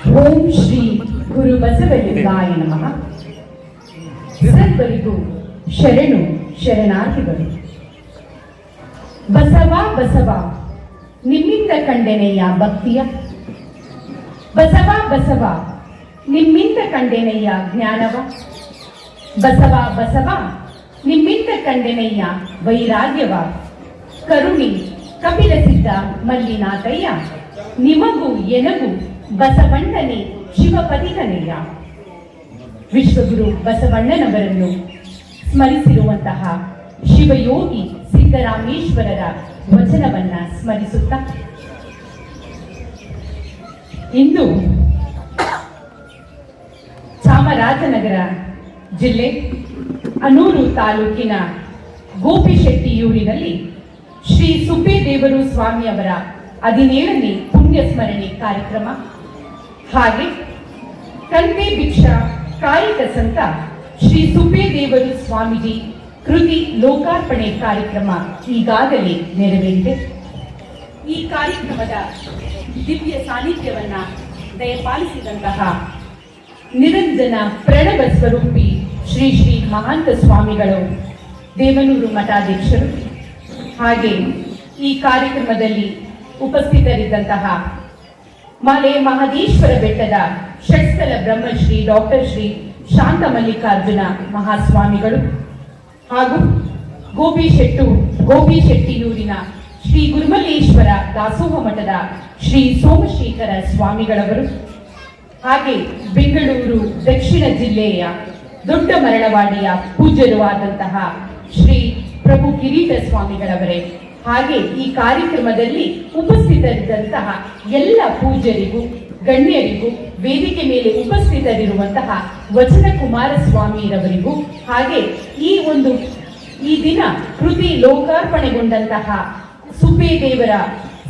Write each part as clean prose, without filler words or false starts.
ಓಂ ಶ್ರೀ ಗುರು ಬಸವಲಿಂಗಾಯ ನಮಃ. ಸರ್ವರಿಗೂ ಶರಣು ಶರಣಾರ್ಥಿಗಳು. ಬಸವ ಬಸವ ನಿಮ್ಮಿಂದ ಕಂಡೆನೆಯ ಭಕ್ತಿಯ, ಬಸವ ಬಸವ ನಿಮ್ಮಿಂದ ಕಂಡೆನೆಯ ಜ್ಞಾನವ, ಬಸವ ಬಸವ ನಿಮ್ಮಿಂದ ಕಂಡೆನೆಯ ವೈರಾಗ್ಯವ, ಕರುಣಿ ಕಪಿಲ ಸಿದ್ಧ ಮಲ್ಲಿನಾಥಯ್ಯ ನಿಮಗೂ ಎನಗೂ ಬಸವಣ್ಣನೇ ಶಿವಪದಿಗನೆಯ. ವಿಶ್ವಗುರು ಬಸವಣ್ಣನವರನ್ನು ಸ್ಮರಿಸಿರುವಂತಹ ಶಿವಯೋಗಿ ಸಿದ್ದರಾಮೇಶ್ವರರ ವಚನವನ್ನ ಸ್ಮರಿಸುತ್ತಾ ಇಂದು ಚಾಮರಾಜನಗರ ಜಿಲ್ಲೆ ಅನೂರು ತಾಲೂಕಿನ ಗೋಪಿಶೆಟ್ಟಿಯೂರಿನಲ್ಲಿ ಶ್ರೀ ಸುಬ್ಬೇದೇವರು ಸ್ವಾಮಿಯವರ 17ನೇ ಪುಣ್ಯ ಸ್ಮರಣೆ ಕಾರ್ಯಕ್ರಮ ಹಾಗೆ ಕಂತೆ ಭಿಕ್ಷಾ ಕಾಯಕ ಸಂತ ಶ್ರೀ ಸುಬ್ಬೇದೇವರು ಸ್ವಾಮೀಜಿ ಕೃತಿ ಲೋಕಾರ್ಪಣೆ ಕಾರ್ಯಕ್ರಮ ಈಗಾಗಲೇ ನೆರವೇರಿದೆ. ಈ ಕಾರ್ಯಕ್ರಮದ ದಿವ್ಯ ಸಾನ್ನಿಧ್ಯವನ್ನ ದಯಪಾಲಿಸಿದಂತಹ ನಿರಂಜನ ಪ್ರಣವ ಸ್ವರೂಪಿ ಶ್ರೀ ಶ್ರೀ ಮಹಾಂತ ಸ್ವಾಮಿಗಳು, ದೇವನೂರು ಮಠಾಧ್ಯಕ್ಷರು, ಹಾಗೆ ಈ ಕಾರ್ಯಕ್ರಮದಲ್ಲಿ ಉಪಸ್ಥಿತರಿದ್ದಂತಹ ಮಾಲೆ ಮಹದೇಶ್ವರ ಬೆಟ್ಟದ ಷಟ್ಸ್ಥಲ ಬ್ರಹ್ಮಶ್ರೀ ಡಾಕ್ಟರ್ ಶ್ರೀ ಶಾಂತ ಮಲ್ಲಿಕಾರ್ಜುನ ಮಹಾಸ್ವಾಮಿಗಳು ಹಾಗೂ ಗೋಪಿಶೆಟ್ಟಿಯೂರಿನ ಶ್ರೀ ಗುರುಮಲ್ಲೇಶ್ವರ ದಾಸೋಹ ಮಠದ ಶ್ರೀ ಸೋಮಶೇಖರ ಸ್ವಾಮಿಗಳವರು, ಹಾಗೆ ಬೆಂಗಳೂರು ದಕ್ಷಿಣ ಜಿಲ್ಲೆಯ ದೊಡ್ಡ ಮರಳವಾಡಿಯ ಪೂಜ್ಯರು ಆದಂತಹ ಶ್ರೀ ಪ್ರಭು ಕಿರೀಟ ಸ್ವಾಮಿಗಳವರೇ, ಹಾಗೆ ಈ ಕಾರ್ಯಕ್ರಮದಲ್ಲಿ ಉಪಸ್ಥಿತರಿದ್ದಂತಹ ಎಲ್ಲ ಪೂಜ್ಯರಿಗೂ ಗಣ್ಯರಿಗೂ, ವೇದಿಕೆ ಮೇಲೆ ಉಪಸ್ಥಿತರಿರುವಂತಹ ವಚನ ಕುಮಾರಸ್ವಾಮಿರವರಿಗೂ, ಹಾಗೆ ಈ ದಿನ ಕೃತಿ ಲೋಕಾರ್ಪಣೆಗೊಂಡಂತಹ ಸುಬ್ಬೇದೇವರ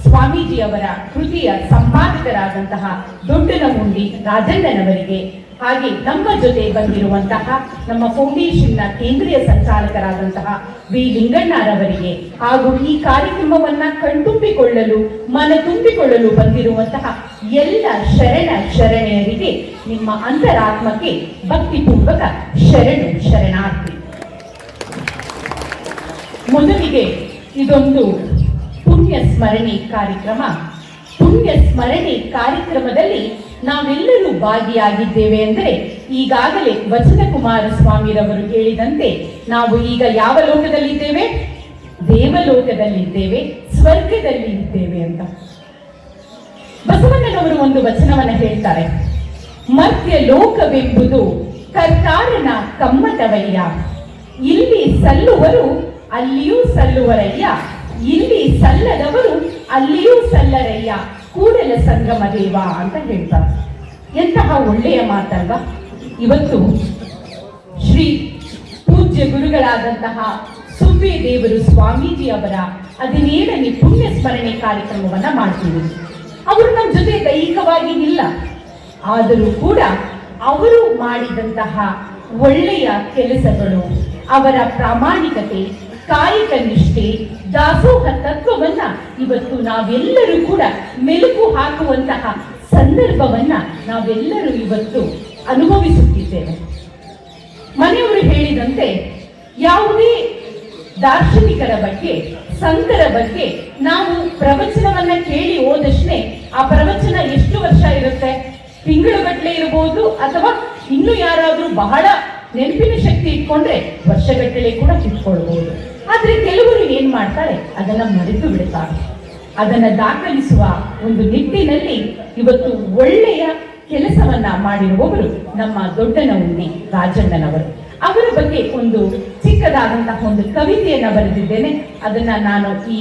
ಸ್ವಾಮೀಜಿಯವರ ಕೃತಿಯ ಸಂಪಾದಕರಾದಂತಹ ದೊಡ್ಡನಮುಂಡಿ ರಾಜಣ್ಣನವರಿಗೆ, ಹಾಗೆ ನಮ್ಮ ಜೊತೆ ಬಂದಿರುವಂತಹ ನಮ್ಮ ಫೌಂಡೇಶನ್ನ ಕೇಂದ್ರೀಯ ಸಂಚಾಲಕರಾದಂತಹ ವಿ ಲಿಂಗಣ್ಣರವರಿಗೆ, ಹಾಗೂ ಈ ಕಾರ್ಯಕ್ರಮವನ್ನ ಕಣ್ತುಂಬಿಕೊಳ್ಳಲು ಮನ ತುಂಬಿಕೊಳ್ಳಲು ಬಂದಿರುವಂತಹ ಎಲ್ಲ ಶರಣೆಯರಿಗೆ ನಿಮ್ಮ ಅಂತರಾತ್ಮಕ್ಕೆ ಭಕ್ತಿಪೂರ್ವಕ ಶರಣು ಶರಣಾರ್ಥಿ. ಮೊದಲಿಗೆ ಇದೊಂದು ಪುಣ್ಯ ಸ್ಮರಣೆ ಕಾರ್ಯಕ್ರಮ. ಪುಣ್ಯ ಸ್ಮರಣೆ ಕಾರ್ಯಕ್ರಮದಲ್ಲಿ ನಾವೆಲ್ಲರೂ ಭಾಗಿಯಾಗಿದ್ದೇವೆ ಅಂದರೆ ಈಗಾಗಲೇ ವಚನ ಕುಮಾರಸ್ವಾಮಿರವರು ಹೇಳಿದಂತೆ ನಾವು ಈಗ ಯಾವ ಲೋಕದಲ್ಲಿದ್ದೇವೆ? ದೇವಲೋಕದಲ್ಲಿದ್ದೇವೆ, ಸ್ವರ್ಗದಲ್ಲಿ ಇದ್ದೇವೆ ಅಂತ. ಬಸವಣ್ಣನವರು ಒಂದು ವಚನವನ್ನ ಹೇಳ್ತಾರೆ, ಮರ್ತ್ಯ ಲೋಕವೆಂಬುದು ಕರ್ಕಾರನ ಕಮ್ಮಟವಯ್ಯ, ಇಲ್ಲಿ ಸಲ್ಲುವರು ಅಲ್ಲಿಯೂ ಸಲ್ಲುವರಯ್ಯ, ಇಲ್ಲಿ ಸಲ್ಲದವರು ಅಲ್ಲಿಯೂ ಸಲ್ಲರಯ್ಯ, ಕೂಡಲ ಸಂಗಮ ದೇವ ಅಂತ ಹೇಳ್ತಾರೆ. ಎಂತಹ ಒಳ್ಳೆಯ ಮಾತಲ್ವಾ? ಇವತ್ತು ಶ್ರೀ ಪೂಜ್ಯ ಗುರುಗಳಾದಂತಹ ಸುಬ್ಬೇದೇವರು ಸ್ವಾಮೀಜಿ ಅವರ 17ನೇ ಪುಣ್ಯ ಸ್ಮರಣೆ ಕಾರ್ಯಕ್ರಮವನ್ನ ಮಾಡ್ತೀವಿ. ಅವರು ನಮ್ಮ ಜೊತೆ ದೈಹಿಕವಾಗಿ ಇಲ್ಲ, ಆದರೂ ಕೂಡ ಅವರು ಮಾಡಿದಂತಹ ಒಳ್ಳೆಯ ಕೆಲಸಗಳು, ಅವರ ಪ್ರಾಮಾಣಿಕತೆ, ಕಾಯಕ ನಿಷ್ಠೆ, ದಾಸೋಹ ತತ್ವವನ್ನ ಇವತ್ತು ನಾವೆಲ್ಲರೂ ಕೂಡ ಮೆಲುಕು ಹಾಕುವಂತಹ ಸಂದರ್ಭವನ್ನ ನಾವೆಲ್ಲರೂ ಇವತ್ತು ಅನುಭವಿಸುತ್ತಿದ್ದೇವೆ. ಮನೆಯವರು ಹೇಳಿದಂತೆ ಯಾವುದೇ ದಾರ್ಶನಿಕರ ಬಗ್ಗೆ, ಸಂತರ ಬಗ್ಗೆ ನಾವು ಪ್ರವಚನವನ್ನ ಕೇಳಿ ಹೋದಷ್ಟೇ ಆ ಪ್ರವಚನ ಎಷ್ಟು ವರ್ಷ ಇರುತ್ತೆ? ತಿಂಗಳುಗಟ್ಟಲೆ ಇರಬಹುದು, ಅಥವಾ ಇನ್ನು ಯಾರಾದ್ರೂ ಬಹಳ ನೆನಪಿನ ಶಕ್ತಿ ಇಟ್ಕೊಂಡ್ರೆ ವರ್ಷಗಟ್ಟಲೆ ಕೂಡ ಇಟ್ಕೊಳ್ಬಹುದು. ಆದ್ರೆ ಕೆಲವರು ಏನ್ ಮಾಡ್ತಾರೆ, ಅದನ್ನ ಮರೆತು ಬಿಡ್ತಾರೆ. ಅದನ್ನ ದಾಖಲಿಸುವ ಒಂದು ನಿಟ್ಟಿನಲ್ಲಿ ಇವತ್ತು ಒಳ್ಳೆಯ ಕೆಲಸವನ್ನ ಮಾಡಿರುವವರು ನಮ್ಮ ದೊಡ್ಡನಮುಂಡಿ ರಾಜಣ್ಣನವರು. ಅವರ ಬಗ್ಗೆ ಒಂದು ಚಿಕ್ಕದಾದಂತಹ ಒಂದು ಕವಿತೆಯನ್ನ ಬರೆದಿದ್ದೇನೆ, ಅದನ್ನ ನಾನು ಈ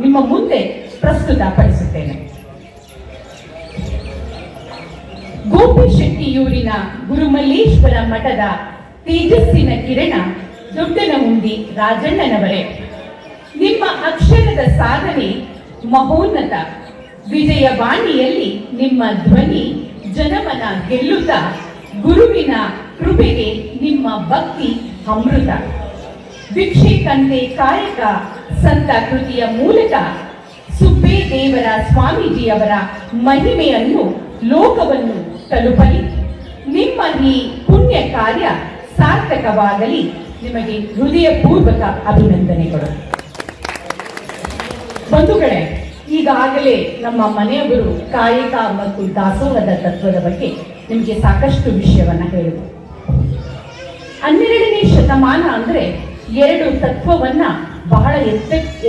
ನಿಮ್ಮ ಮುಂದೆ ಪ್ರಸ್ತುತಪಡಿಸುತ್ತೇನೆ. ಗೋಪಿಶೆಟ್ಟಿಯೂರಿನ ಗುರುಮಲ್ಲೇಶ್ವರ ಮಠದ ತೇಜಸ್ಸಿನ ಕಿರಣ ದೊಡ್ಡನಮುಂಡಿ ರಾಜಣ್ಣನವರೇ, ನಿಮ್ಮ ಅಕ್ಷರದ ಸಾಧನೆ ಮಹೋನ್ನತ. ವಿಜಯವಾಣಿಯಲ್ಲಿ ನಿಮ್ಮ ಧ್ವನಿ ಜನಮನ ಗೆಲ್ಲುತ್ತಾ, ಗುರುವಿನ ಕೃಪೆಗೆ ನಿಮ್ಮ ಭಕ್ತಿ ಅಮೃತ. ಭಿಕ್ಷೆ ಕಂತೆ ಕಾಯಕ ಸಂತ ಕೃತಿಯ ಮೂಲಕ ಸುಬ್ಬೇದೇವರ ಸ್ವಾಮೀಜಿಯವರ ಮಹಿಮೆಯನ್ನು ಲೋಕವನ್ನು ತಲುಪಲಿ. ನಿಮ್ಮ ಈ ಪುಣ್ಯ ಕಾರ್ಯ ಸಾರ್ಥಕವಾಗಲಿ. ನಿಮಗೆ ಹೃದಯಪೂರ್ವಕ ಅಭಿನಂದನೆಗಳು. ಬಂಧುಗಳೇ, ಈಗಾಗಲೇ ನಮ್ಮ ಮನೆಯವರು ಕಾಯಕ ಮತ್ತು ದಾಸೋಹದ ತತ್ವದ ಬಗ್ಗೆ ನಿಮಗೆ ಸಾಕಷ್ಟು ವಿಷಯವನ್ನ ಹೇಳಿದರು. 12ನೇ ಶತಮಾನ ಅಂದ್ರೆ 2 ತತ್ವವನ್ನ ಬಹಳ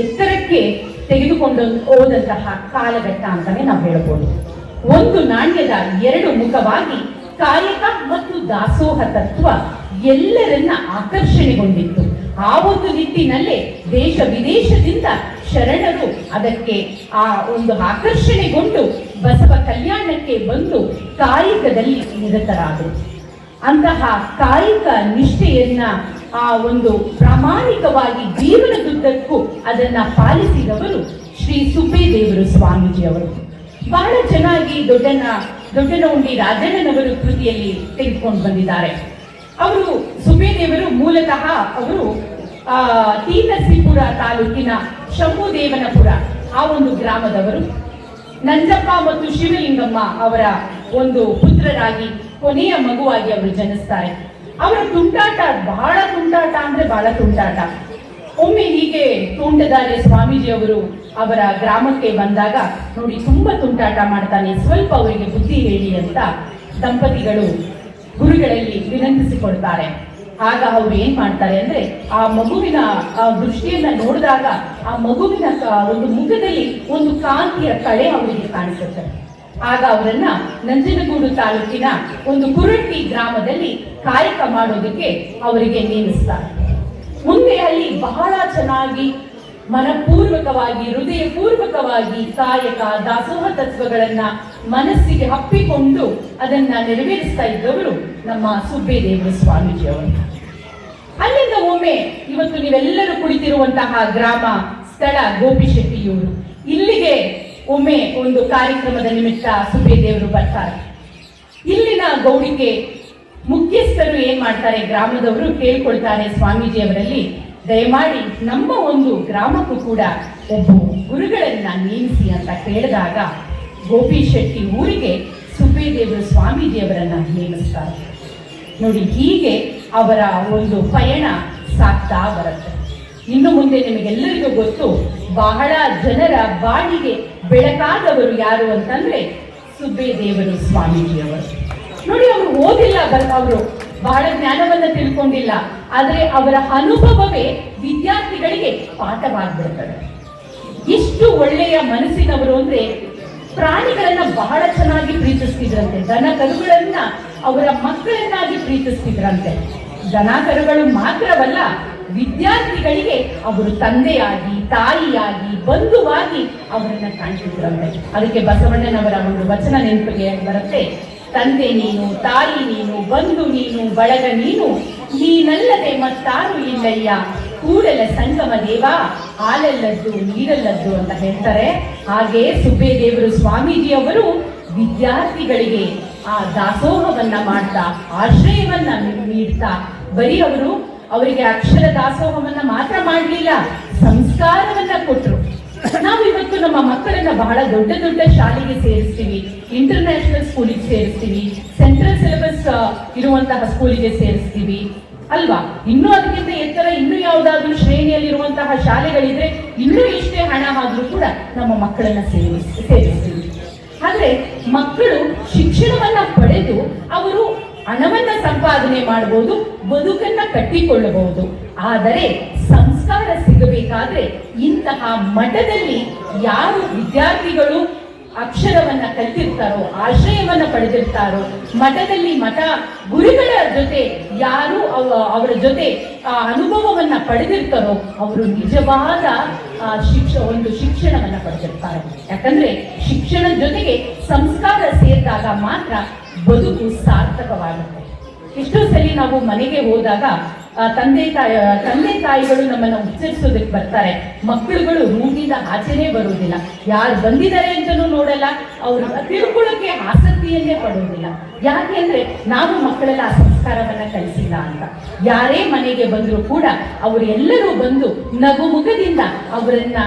ಎತ್ತರಕ್ಕೆ ತೆಗೆದುಕೊಂಡು ಹೋದಂತಹ ಕಾಲಘಟ್ಟ ಅಂತಾನೆ ನಾವು ಹೇಳ್ಬೋದು. ಒಂದು ನಾಣ್ಯದ 2 ಮುಖವಾಗಿ ಕಾಯಕ ಮತ್ತು ದಾಸೋಹ ತತ್ವ ಎಲ್ಲರನ್ನ ಆಕರ್ಷಣೆಗೊಂಡಿತ್ತು. ಆ ಒಂದು ನಿಟ್ಟಿನಲ್ಲೇ ದೇಶ ವಿದೇಶದಿಂದ ಶರಣರು ಅದಕ್ಕೆ ಆ ಒಂದು ಆಕರ್ಷಣೆಗೊಂಡು ಬಸವ ಕಲ್ಯಾಣಕ್ಕೆ ಬಂದು ಕಾಯಕದಲ್ಲಿ ನಿರತರಾದರು. ಅಂತಹ ಕಾಯಕ ನಿಷ್ಠೆಯನ್ನ ಆ ಒಂದು ಪ್ರಾಮಾಣಿಕವಾಗಿ ಜೀವನದುದ್ದಕ್ಕೂ ಅದನ್ನ ಪಾಲಿಸಿದವರು ಶ್ರೀ ಸುಬ್ಬೇದೇವರು ಸ್ವಾಮೀಜಿಯವರು. ಬಹಳ ಚೆನ್ನಾಗಿ ದೊಡ್ಡನಹುಂಡಿ ರಾಜಣ್ಣನವರು ಕೃತಿಯಲ್ಲಿ ತೆಗೆದುಕೊಂಡು ಬಂದಿದ್ದಾರೆ. ಅವರು ಸುಬ್ಬೇದೇವರು ಮೂಲತಃ ಅವರು ಟಿ ನರಸೀಪುರ ತಾಲೂಕಿನ ಶಂಭುದೇವನಪುರ ಆ ಒಂದು ಗ್ರಾಮದವರು. ನಂಜಪ್ಪ ಮತ್ತು ಶಿವಲಿಂಗಮ್ಮ ಅವರ ಒಂದು ಪುತ್ರರಾಗಿ ಕೊನೆಯ ಮಗುವಾಗಿ ಅವರು ಜನಿಸ್ತಾರೆ. ಅವರ ತುಂಟಾಟ ಅಂದ್ರೆ ಬಹಳ ತುಂಟಾಟ. ಒಮ್ಮೆ ಹೀಗೆ ತೋಂಟದಾರ್ಯ ಸ್ವಾಮೀಜಿ ಅವರು ಅವರ ಗ್ರಾಮಕ್ಕೆ ಬಂದಾಗ ನೋಡಿ ತುಂಬಾ ತುಂಟಾಟ ಮಾಡ್ತಾನೆ, ಸ್ವಲ್ಪ ಅವರಿಗೆ ಬುದ್ಧಿ ಹೇಳಿ ಅಂತ ದಂಪತಿಗಳು ಗುರುಗಳಲ್ಲಿ ವಿನಂತಿಸಿಕೊಡ್ತಾರೆ. ಆಗ ಅವರು ಏನ್ ಮಾಡ್ತಾರೆ ಅಂದ್ರೆ ಆ ಮಗುವಿನ ದೃಷ್ಟಿಯನ್ನ ನೋಡಿದಾಗ ಆ ಮಗುವಿನ ಒಂದು ಮುಖದಲ್ಲಿ ಒಂದು ಕಾಂತಿಯ ಕಳೆ ಅವರಿಗೆ ಕಾಣಿಸುತ್ತೆ. ಆಗ ಅವರನ್ನ ನಂಜನಗೂಡು ತಾಲೂಕಿನ ಒಂದು ಕುರಟ್ಟಿ ಗ್ರಾಮದಲ್ಲಿ ಕಾಯಕ ಮಾಡೋದಕ್ಕೆ ಅವರಿಗೆ ನೇಮಿಸ್ತಾರೆ. ಮುಂದೆ ಅಲ್ಲಿ ಬಹಳ ಚೆನ್ನಾಗಿ ಮನಪೂರ್ವಕವಾಗಿ ಹೃದಯಪೂರ್ವಕವಾಗಿ ಕಾಯಕ ದಾಸೋಹ ತತ್ವಗಳನ್ನ ಮನಸ್ಸಿಗೆ ಹಪ್ಪಿಕೊಂಡು ಅದನ್ನ ನೆರವೇರಿಸ್ತಾ ಇದ್ದವರು ನಮ್ಮ ಸುಬ್ಬೇದೇವರು ಸ್ವಾಮೀಜಿಯವರು. ಅಲ್ಲಿಂದ ಒಮ್ಮೆ ಇವತ್ತು ನೀವೆಲ್ಲರೂ ಕುಳಿತಿರುವಂತಹ ಗ್ರಾಮ ಸ್ಥಳ ಗೋಪಿಶೆಟ್ಟಿಯೂರು, ಇಲ್ಲಿಗೆ ಒಮ್ಮೆ ಒಂದು ಕಾರ್ಯಕ್ರಮದ ನಿಮಿತ್ತ ಸುಬ್ಬೇದೇವರು ಬರ್ತಾರೆ. ಇಲ್ಲಿನ ಗೌಡಿಗೆ ಮುಖ್ಯಸ್ಥರು ಏನ್ ಮಾಡ್ತಾರೆ, ಗ್ರಾಮದವರು ಕೇಳ್ಕೊಳ್ತಾರೆ ಸ್ವಾಮೀಜಿಯವರಲ್ಲಿ, ದಯಮಾಡಿ ನಮ್ಮ ಒಂದು ಗ್ರಾಮಕ್ಕೂ ಕೂಡ ಒಬ್ಬ ಗುರುಗಳನ್ನ ನೇಮಿಸಿ ಅಂತ ಕೇಳಿದಾಗ ಗೋಪಿಶೆಟ್ಟಿ ಊರಿಗೆ ಸುಬ್ಬೇದೇವರು ಸ್ವಾಮೀಜಿಯವರನ್ನ ನೇಮಿಸ್ತಾರೆ. ನೋಡಿ, ಹೀಗೆ ಅವರ ಒಂದು ಪಯಣ ಸಾಗ್ತಾ ಬರುತ್ತೆ. ಇನ್ನು ಮುಂದೆ ನಿಮಗೆಲ್ಲರಿಗೂ ಗೊತ್ತು, ಬಹಳ ಜನರ ಬಾಳಿಗೆ ಬೆಳಕಾದವರು ಯಾರು ಅಂತಂದ್ರೆ ಸುಬ್ಬೇದೇವರು ಸ್ವಾಮೀಜಿಯವರು. ನೋಡಿ, ಅವರು ಓದಿಲ್ಲ, ಅವರು ಬಹಳ ಜ್ಞಾನವನ್ನ ತಿಳ್ಕೊಂಡಿಲ್ಲ, ಆದರೆ ಅವರ ಅನುಭವವೇ ವಿದ್ಯಾರ್ಥಿಗಳಿಗೆ ಪಾಠವಾಗ್ಬಿಡ್ತದೆ. ಎಷ್ಟು ಒಳ್ಳೆಯ ಮನಸ್ಸಿನವರು ಅಂದ್ರೆ ಪ್ರಾಣಿಗಳನ್ನ ಬಹಳ ಚೆನ್ನಾಗಿ ಪ್ರೀತಿಸ್ತಿದ್ರಂತೆ. ದನ ಕರುಗಳನ್ನ ಅವರ ಮಕ್ಕಳನ್ನಾಗಿ ಪ್ರೀತಿಸ್ತಿದ್ರಂತೆ. ದನ ಕರುಗಳು ಮಾತ್ರವಲ್ಲ, ವಿದ್ಯಾರ್ಥಿಗಳಿಗೆ ಅವರು ತಂದೆಯಾಗಿ, ತಾಯಿಯಾಗಿ, ಬಂಧುವಾಗಿ ಅವರನ್ನ ಕಾಣ್ತಿದ್ರಂತೆ. ಅದಕ್ಕೆ ಬಸವಣ್ಣನವರ ಒಂದು ವಚನ ನೆನಪಿಗೆ ಬರುತ್ತೆ, ತಂದೆ ನೀನು, ತಾಯಿ ನೀನು, ಬಂಧು ನೀನು, ಬಳಗ ನೀನು, ನೀನಲ್ಲದೆ ಮತ್ತಾರು ಇಲ್ಲಯ್ಯ, ಕೂಡಲ ಸಂಗಮ ದೇವ, ಹಾಲಲ್ಲದ್ದು ನೀರಲ್ಲದ್ದು ಅಂತ ಹೇಳ್ತಾರೆ. ಹಾಗೆ ಸುಬ್ಬೇದೇವರು ಸ್ವಾಮೀಜಿಯವರು ವಿದ್ಯಾರ್ಥಿಗಳಿಗೆ ಆ ದಾಸೋಹವನ್ನ ಮಾಡ್ತಾ, ಆಶ್ರಯವನ್ನ ನೀಡ್ತಾ, ಬರೀ ಅವರಿಗೆ ಅಕ್ಷರ ದಾಸೋಹವನ್ನ ಮಾತ್ರ ಮಾಡಲಿಲ್ಲ, ಸಂಸ್ಕಾರವನ್ನ ಕೊಟ್ಟರು. ನಾವು ಇವತ್ತು ನಮ್ಮ ಮಕ್ಕಳನ್ನ ಬಹಳ ದೊಡ್ಡ ದೊಡ್ಡ ಶಾಲೆಗೆ ಸೇರಿಸ್ತೀವಿ, ಇಂಟರ್ನ್ಯಾಷನಲ್ ಸ್ಕೂಲಿಗೆ ಸೇರಿಸ್ತೀವಿ, ಸೆಂಟ್ರಲ್ ಸಿಲೆಬಸ್ ಇರುವಂತಹ ಸ್ಕೂಲಿಗೆ ಸೇರಿಸ್ತೀವಿ ಅಲ್ವಾ. ಇನ್ನೂ ಅದಕ್ಕಿಂತ ಎತ್ತರ ಇನ್ನೂ ಯಾವುದಾದ್ರೂ ಶ್ರೇಣಿಯಲ್ಲಿರುವಂತಹ ಶಾಲೆಗಳಿದ್ರೆ ಇನ್ನೂ ಎಷ್ಟೇ ಹಣ ಆದ್ರೂ ಕೂಡ ನಮ್ಮ ಮಕ್ಕಳನ್ನ ಸೇರಿಸ್ತೀವಿ. ಆದ್ರೆ ಮಕ್ಕಳು ಶಿಕ್ಷಣವನ್ನ ಪಡೆದು ಅವರು ಹಣವನ್ನ ಸಂಪಾದನೆ ಮಾಡಬಹುದು, ಬದುಕನ್ನ ಕಟ್ಟಿಕೊಳ್ಳಬಹುದು. ಆದರೆ ಸಂಸ್ಕಾರ ಸಿಗಬೇಕಾದ್ರೆ ಇಂತಹ ಮಠದಲ್ಲಿ ಯಾರು ವಿದ್ಯಾರ್ಥಿಗಳು ಅಕ್ಷರವನ್ನ ಕಲಿತಿರ್ತಾರೋ, ಆಶ್ರಯವನ್ನ ಪಡೆದಿರ್ತಾರೋ, ಮಠದಲ್ಲಿ ಮಠ ಗುರುಗಳ ಜೊತೆ ಯಾರು ಅವರ ಜೊತೆ ಅನುಭವವನ್ನ ಪಡೆದಿರ್ತಾರೋ ಅವರು ನಿಜವಾದ ಒಂದು ಶಿಕ್ಷಣವನ್ನ ಪಡೆದಿರ್ತಾರೆ. ಯಾಕಂದ್ರೆ ಶಿಕ್ಷಣದ ಜೊತೆಗೆ ಸಂಸ್ಕಾರ ಸೇರಿದಾಗ ಮಾತ್ರ ಬದುಕು ಸಾರ್ಥಕವಾಗುತ್ತೆ. ಎಷ್ಟೋ ಸಲ ನಾವು ಮನೆಗೆ ಹೋದಾಗ ತಂದೆ ತಾಯಿಗಳು ನಮ್ಮನ್ನ ಉಚ್ಚರಿಸೋದಕ್ಕೆ ಬರ್ತಾರೆ. ಮಕ್ಕಳುಗಳು ರೂಮಿಂದ ಆಚೆನೇ ಬರುವುದಿಲ್ಲ, ಯಾರು ಬಂದಿದ್ದಾರೆ ಅಂತಲೂ ನೋಡಲ್ಲ, ಅವರು ತಿಳ್ಕೊಳ್ಳೋಕೆ ಆಸಕ್ತಿಯನ್ನೇ ಪಡುವುದಿಲ್ಲ. ಯಾಕೆ ಅಂದ್ರೆ ನಾವು ಮಕ್ಕಳೆಲ್ಲ ಆ ಸಂಸ್ಕಾರವನ್ನ ಕಲಿಸಿಲ್ಲ ಅಂತ. ಯಾರೇ ಮನೆಗೆ ಬಂದರೂ ಕೂಡ ಅವರೆಲ್ಲರೂ ಬಂದು ನಗುಮುಖದಿಂದ ಅವರನ್ನ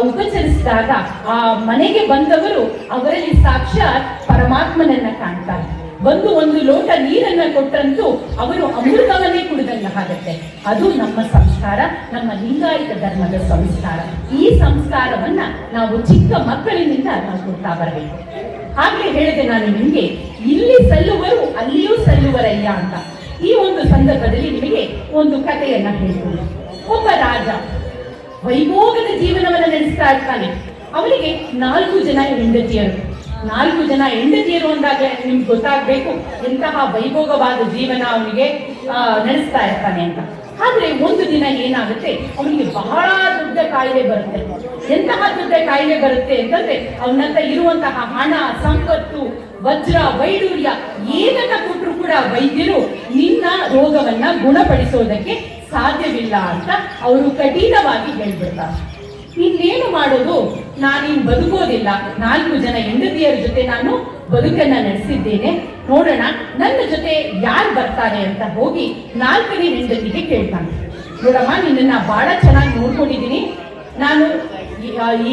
ಉಪಚರಿಸಿದಾಗ ಆ ಮನೆಗೆ ಬಂದವರು ಅವರಲ್ಲಿ ಸಾಕ್ಷಾತ್ ಪರಮಾತ್ಮನನ್ನ ಕಾಣ್ತಾರೆ. ಬಂದು ಒಂದು ಲೋಟ ನೀರನ್ನ ಕೊಟ್ಟಂತೂ ಅವರು ಅಮೃತವನ್ನೇ ಕುಡಿದಂಗಾಗತ್ತೆ. ಅದು ನಮ್ಮ ಸಂಸ್ಕಾರ, ನಮ್ಮ ಲಿಂಗಾಯತ ಧರ್ಮದ ಸಂಸ್ಕಾರ. ಈ ಸಂಸ್ಕಾರವನ್ನ ನಾವು ಚಿಕ್ಕ ಮಕ್ಕಳಿನಿಂದ ನಾವು ಕೊಡ್ತಾ ಬರಬೇಕು. ಹಾಗೆ ಹೇಳಿದೆ ನಾನು ನಿಮಗೆ, ಇಲ್ಲಿ ಸಲ್ಲುವರು ಅಲ್ಲಿಯೂ ಸಲ್ಲುವರಯ್ಯ ಅಂತ. ಈ ಒಂದು ಸಂದರ್ಭದಲ್ಲಿ ನಿಮಗೆ ಒಂದು ಕಥೆಯನ್ನ ಹೇಳ್ತೀನಿ. ಒಬ್ಬ ರಾಜ ವೈಭೋಗದ ಜೀವನವನ್ನ ನಡೆಸ್ತಾ ಇರ್ತಾನೆ. ಅವನಿಗೆ 4 ಜನ ಹೆಂಡತಿಯರು. 4 ಜನ ಹೆಂಡತಿಯರು ಅಂದಾಗ ನಿಮ್ಗೆ ಗೊತ್ತಾಗ್ಬೇಕು ಎಂತಹ ವೈಭೋಗವಾದ ಜೀವನ ಅವನಿಗೆ ನಡೆಸ್ತಾ ಇರ್ತಾನೆ ಅಂತ. ಆದ್ರೆ ಒಂದು ದಿನ ಏನಾಗುತ್ತೆ, ಅವನಿಗೆ ಬಹಳ ದೊಡ್ಡ ಕಾಯಿಲೆ ಬರುತ್ತೆ. ಎಂತಹ ದೊಡ್ಡ ಕಾಯಿಲೆ ಬರುತ್ತೆ ಅಂತಂದ್ರೆ ಅವನಂತ ಇರುವಂತಹ ಹಣ, ಸಂಪತ್ತು, ವಜ್ರ, ವೈಡೂರ್ಯ ಏನನ್ನ ಕೊಟ್ಟರು ಕೂಡ ವೈದ್ಯರು ನಿನ್ನ ರೋಗವನ್ನ ಗುಣಪಡಿಸೋದಕ್ಕೆ ಸಾಧ್ಯವಿಲ್ಲ ಅಂತ ಅವರು ಕಠಿಣವಾಗಿ ಹೇಳ್ಬಿಡ್ತಾರೆ. ಇನ್ನೇನು ಮಾಡೋದು, ನಾನಿನ್ ಬದುಕೋದಿಲ್ಲ, 4 ಜನ ಹೆಂಡತಿಯರ ಜೊತೆ ನಾನು ಬದುಕನ್ನ ನಡೆಸಿದ್ದೇನೆ, ನೋಡೋಣ ನನ್ನ ಜೊತೆ ಯಾರು ಬರ್ತಾರೆ ಅಂತ ಹೋಗಿ 4ನೇ ಹೆಂಡತಿಗೆ ಕೇಳ್ತಾನೆ. ನೋಡಮ್ಮ, ನಿನ್ನನ್ನ ಬಹಳ ಚೆನ್ನಾಗಿ ನೋಡ್ಕೊಂಡಿದ್ದೀನಿ, ನಾನು